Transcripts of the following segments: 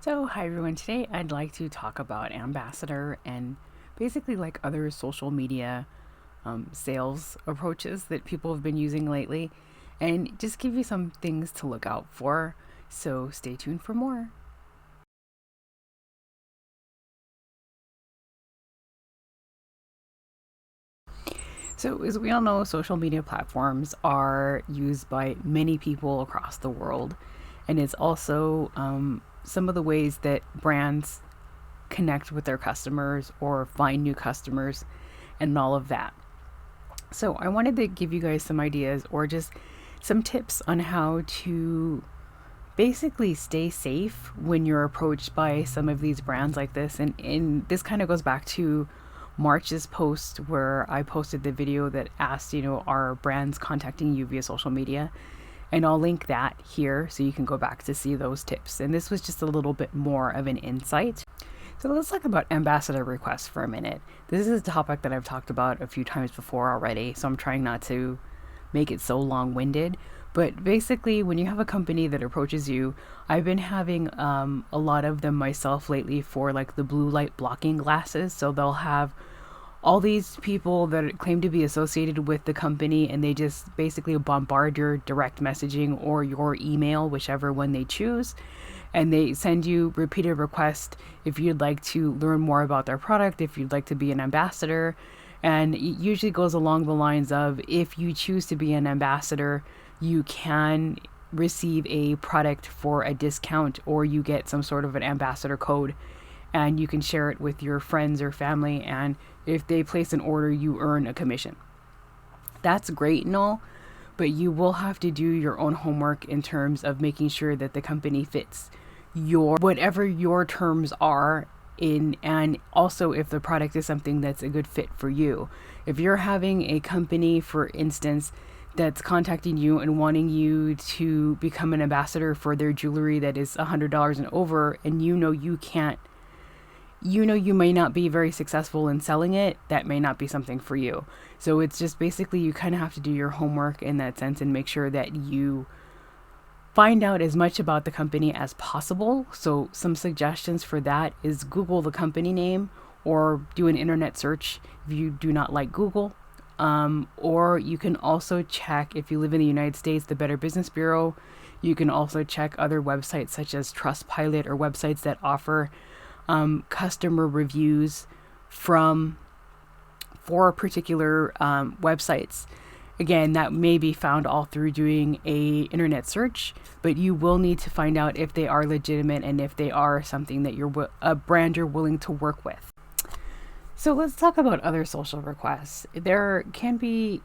So, hi everyone. Today I'd like to talk about Ambassador and basically like other social media sales approaches that people have been using lately and just give you some things to look out for. So, stay tuned for more. So, as we all know, social media platforms are used by many people across the world, and it's also some of the ways that brands connect with their customers or find new customers and all of that. So, I wanted to give you guys some ideas or just some tips on how to basically stay safe when you're approached by some of these brands like this. And this kind of goes back to March's post where I posted the video that asked, are brands contacting you via social media? And I'll link that here so you can go back to see those tips. And this was just a little bit more of an insight. So let's talk about ambassador requests for a minute. This is a topic that I've talked about a few times before already, so I'm trying not to make it so long-winded. But basically, when you have a company that approaches you, I've been having a lot of them myself lately for like the blue light blocking glasses. So they'll have all these people that claim to be associated with the company, and they just basically bombard your direct messaging or your email, whichever one they choose. And they send you repeated requests if you'd like to learn more about their product, if you'd like to be an ambassador. And it usually goes along the lines of, if you choose to be an ambassador, you can receive a product for a discount, or you get some sort of an ambassador code and you can share it with your friends or family. And if they place an order, you earn a commission. That's great and all, but you will have to do your own homework in terms of making sure that the company fits whatever your terms are in, and also if the product is something that's a good fit for you. If you're having a company, for instance, that's contacting you and wanting you to become an ambassador for their jewelry that is $100 and over, and you may not be very successful in selling it, that may not be something for you. So it's just basically you kind of have to do your homework in that sense and make sure that you find out as much about the company as possible. So some suggestions for that is Google the company name or do an internet search if you do not like Google. Or you can also check, if you live in the United States, the Better Business Bureau. You can also check other websites such as Trustpilot or websites that offer customer reviews for particular websites. Again, that may be found all through doing a internet search, but you will need to find out if they are legitimate and if they are something that a brand you're willing to work with. So let's talk about other social requests. There can be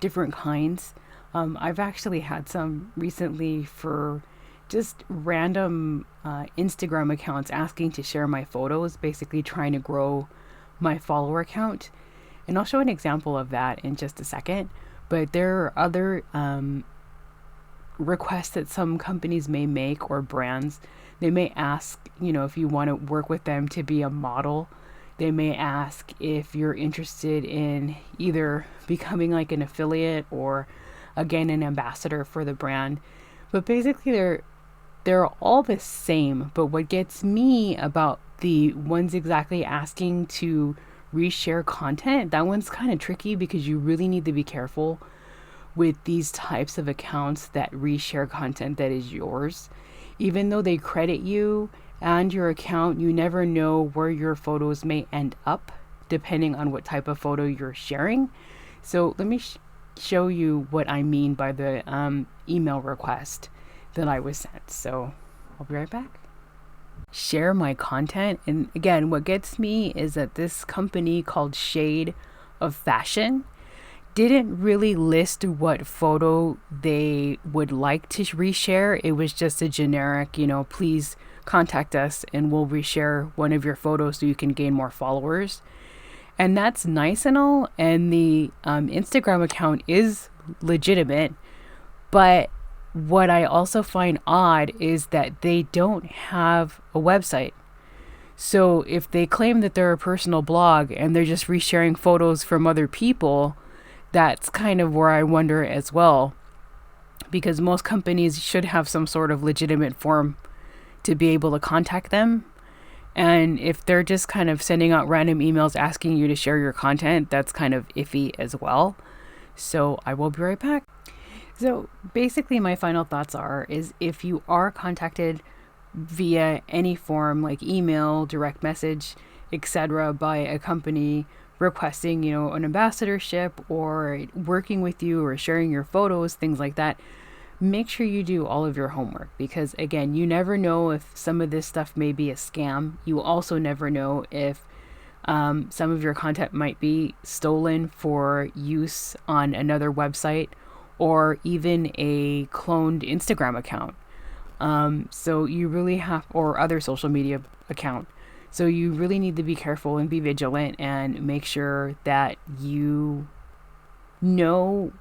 different kinds. I've actually had some recently for just random Instagram accounts asking to share my photos, basically trying to grow my follower count. And I'll show an example of that in just a second. But there are other requests that some companies may make, or brands. They may ask, if you want to work with them to be a model. They may ask if you're interested in either becoming like an affiliate or, again, an ambassador for the brand. But basically, they're all the same. But what gets me about the ones exactly asking to reshare content, that one's kind of tricky because you really need to be careful with these types of accounts that reshare content that is yours. Even though they credit you and your account, you never know where your photos may end up depending on what type of photo you're sharing. So let me show you what I mean by the email request that I was sent. So I'll be right back. Share my content. And again, what gets me is that this company called Shade of Fashion didn't really list what photo they would like to reshare. It was just a generic, please contact us and we'll reshare one of your photos so you can gain more followers. And that's nice and all. And the Instagram account is legitimate. But what I also find odd is that they don't have a website. So if they claim that they're a personal blog and they're just resharing photos from other people, that's kind of where I wonder as well. Because most companies should have some sort of legitimate form to be able to contact them. And if they're just kind of sending out random emails asking you to share your content, that's kind of iffy as well. So I will be right back. So basically my final thoughts is if you are contacted via any form like email, direct message, etc. by a company requesting, an ambassadorship or working with you or sharing your photos, things like that, make sure you do all of your homework, because again, you never know if some of this stuff may be a scam. You also never know if some of your content might be stolen for use on another website or even a cloned Instagram account. So you really have, or other social media account. So you really need to be careful and be vigilant and make sure that you know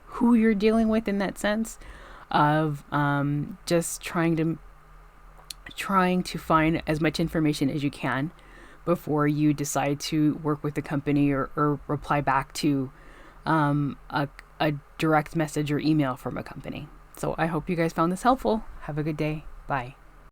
who you're dealing with, in that sense of just trying to find as much information as you can before you decide to work with the company or reply back to a direct message or email from a company. So I hope you guys found this helpful. Have a good day. Bye.